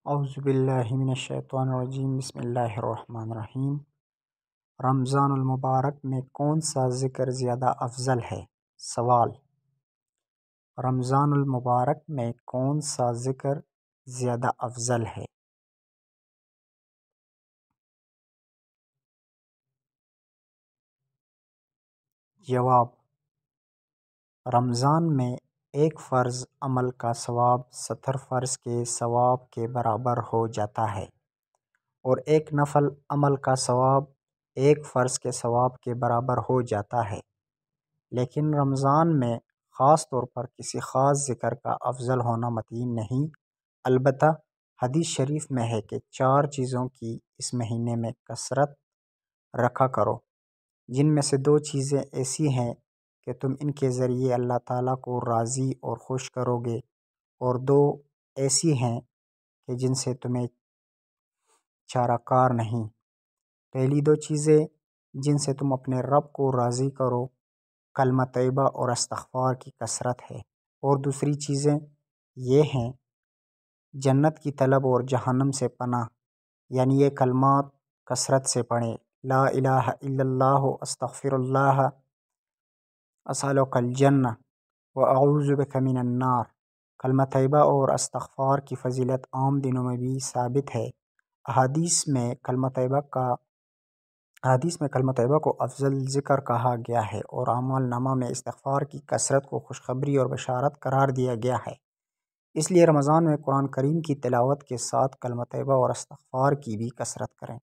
اعوذ باللہ من الشیطان الرجیم، بسم اللہ الرحمن الرحیم۔ رمضان المبارک میں کون سا ذکر زیادہ افضل ہے؟ سوال: رمضان المبارک میں کون سا ذکر زیادہ افضل ہے؟ جواب: رمضان میں ایک فرض عمل کا ثواب 70 فرض کے ثواب کے برابر ہو جاتا ہے، اور ایک نفل عمل کا ثواب ایک فرض کے ثواب کے برابر ہو جاتا ہے۔ لیکن رمضان میں خاص طور پر کسی خاص ذکر کا افضل ہونا متعین نہیں، البتہ حدیث شریف میں ہے کہ 4 چیزوں کی اس مہینے میں کثرت رکھا کرو، جن میں سے 2 چیزیں ایسی ہیں کہ تم ان کے ذریعے اللہ تعالیٰ کو راضی اور خوش کرو گے، اور 2 ایسی ہیں کہ جن سے تمہیں چارہ کار نہیں۔ پہلی 2 چیزیں جن سے تم اپنے رب کو راضی کرو، کلمہ طیبہ اور استغفار کی کثرت ہے، اور دوسری چیزیں یہ ہیں جنت کی طلب اور جہنم سے پناہ، یعنی یہ کلمات کثرت سے پڑھیں: لا الہ الا اللہ، استغفر اللہ، اسألک الجنہ واعوذ بک من النار۔ کلمہ طیبہ اور استغفار کی فضیلت عام دنوں میں بھی ثابت ہے۔ احادیث میں کلمہ طیبہ کو افضل ذکر کہا گیا ہے، اور اعمال نامہ میں استغفار کی کثرت کو خوشخبری اور بشارت قرار دیا گیا ہے۔ اس لیے رمضان میں قرآن کریم کی تلاوت کے ساتھ کلمہ طیبہ اور استغفار کی بھی کثرت کریں۔